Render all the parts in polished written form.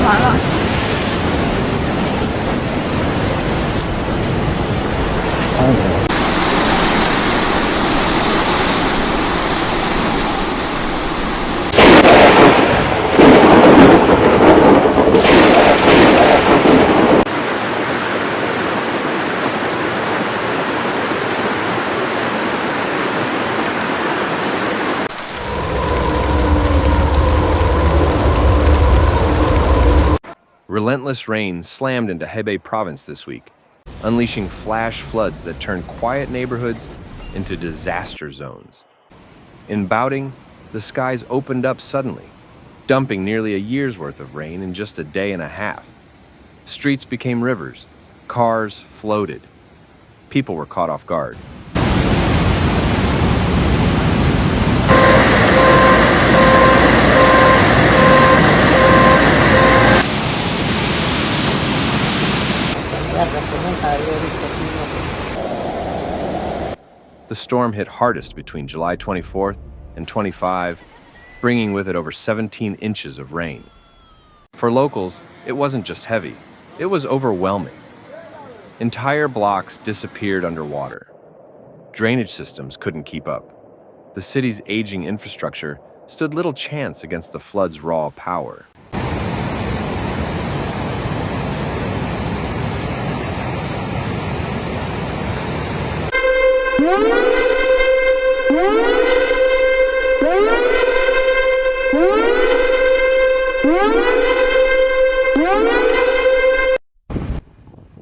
完了。Relentless rain slammed into Hebei Province this week, unleashing flash floods that turned quiet neighborhoods into disaster zones. In Baoding, the skies opened up suddenly, dumping nearly a year's worth of rain in just a day and a half. Streets became rivers, cars floated. People were caught off guard. The storm hit hardest between July 24th and 25, bringing with it over 17 inches of rain. For locals, it wasn't just heavy, it was overwhelming. Entire blocks disappeared underwater. Drainage systems couldn't keep up. The city's aging infrastructure stood little chance against the flood's raw power.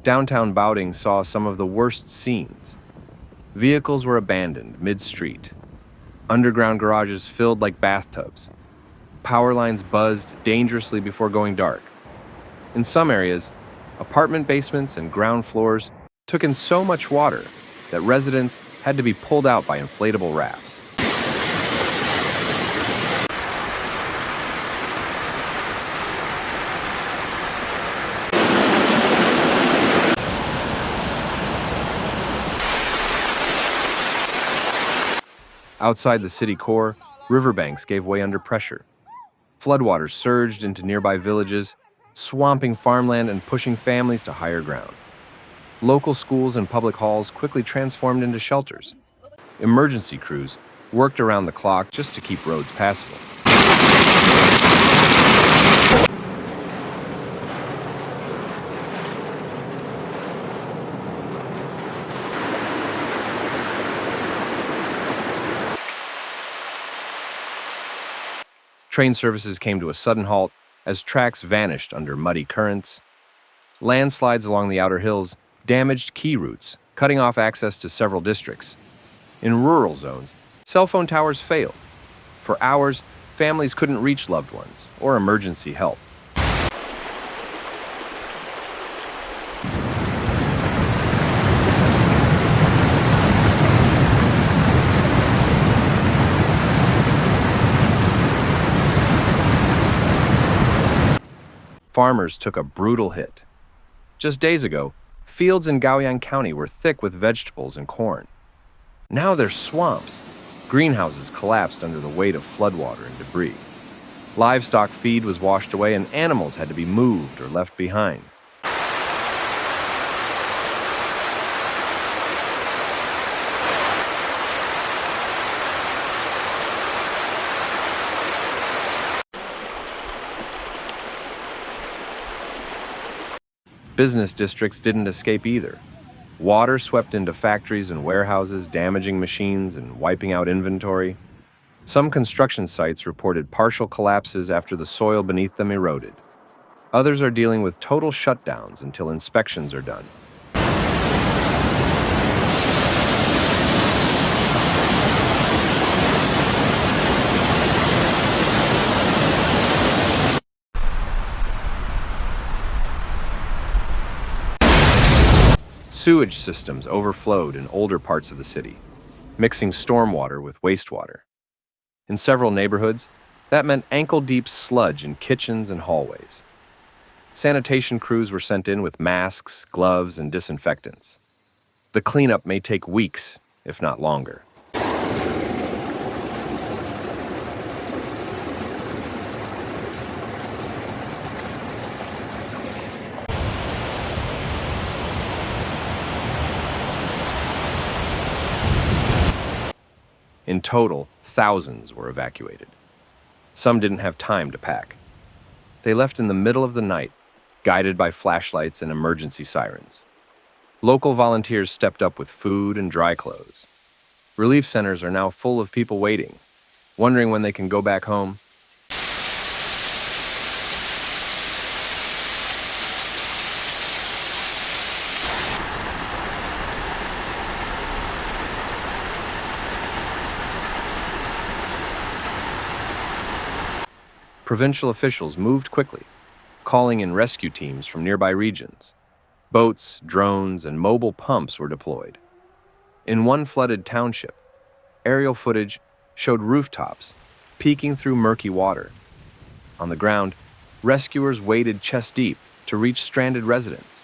Downtown Baoding saw some of the worst scenes. Vehicles were abandoned mid-street. Underground garages filled like bathtubs. Power lines buzzed dangerously before going dark. In some areas, apartment basements and ground floors took in so much water that residents had to be pulled out by inflatable rafts. Outside the city core, riverbanks gave way under pressure. Floodwaters surged into nearby villages, swamping farmland and pushing families to higher ground. Local schools and public halls quickly transformed into shelters. Emergency crews worked around the clock just to keep roads passable. Train services came to a sudden halt as tracks vanished under muddy currents. Landslides along the outer hills damaged key routes, cutting off access to several districts. In rural zones, cell phone towers failed. For hours, families couldn't reach loved ones or emergency help. Farmers took a brutal hit. Just days ago, fields in Gaoyang County were thick with vegetables and corn. Now they're swamps. Greenhouses collapsed under the weight of floodwater and debris. Livestock feed was washed away and animals had to be moved or left behind. Business districts didn't escape either. Water swept into factories and warehouses, damaging machines and wiping out inventory. Some construction sites reported partial collapses after the soil beneath them eroded. Others are dealing with total shutdowns until inspections are done. Sewage systems overflowed in older parts of the city, mixing stormwater with wastewater. In several neighborhoods, that meant ankle-deep sludge in kitchens and hallways. Sanitation crews were sent in with masks, gloves, and disinfectants. The cleanup may take weeks, if not longer. In total, thousands were evacuated. Some didn't have time to pack. They left in the middle of the night, guided by flashlights and emergency sirens. Local volunteers stepped up with food and dry clothes. Relief centers are now full of people waiting, wondering when they can go back home. Provincial officials moved quickly, calling in rescue teams from nearby regions. Boats, drones, and mobile pumps were deployed. In one flooded township, aerial footage showed rooftops peeking through murky water. On the ground, rescuers waded chest-deep to reach stranded residents.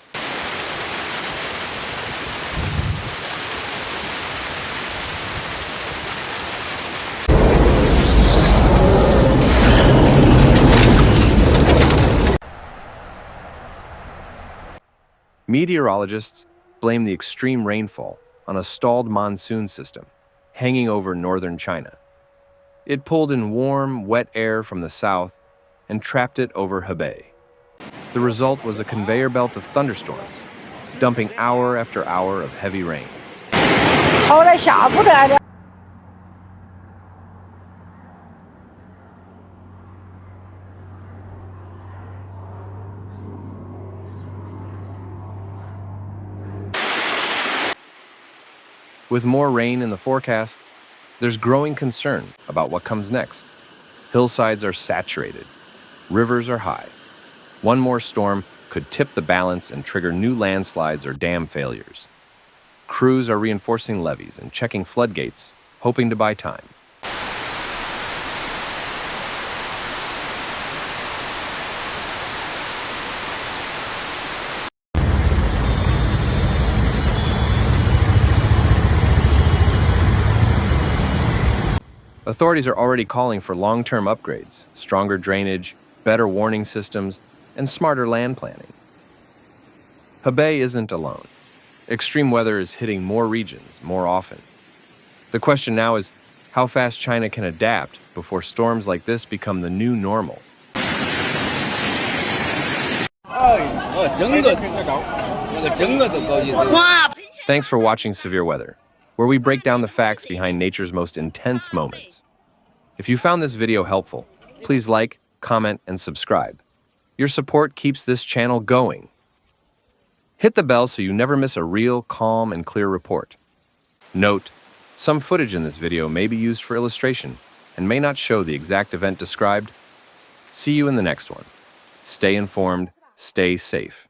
Meteorologists blame the extreme rainfall on a stalled monsoon system hanging over northern China. It pulled in warm, wet air from the south and trapped it over Hebei. The result was a conveyor belt of thunderstorms, dumping hour after hour of heavy rain. With more rain in the forecast, there's growing concern about what comes next. Hillsides are saturated. Rivers are high. One more storm could tip the balance and trigger new landslides or dam failures. Crews are reinforcing levees and checking floodgates, hoping to buy time. Authorities are already calling for long-term upgrades, stronger drainage, better warning systems, and smarter land planning. Hebei isn't alone. Extreme weather is hitting more regions more often. The question now is how fast China can adapt before storms like this become the new normal. Thanks for watching Severe Weather, where we break down the facts behind nature's most intense moments. If you found this video helpful, please like, comment, and subscribe. Your support keeps this channel going. Hit the bell so you never miss a real, calm, and clear report. Note, some footage in this video may be used for illustration and may not show the exact event described. See you in the next one. Stay informed, stay safe.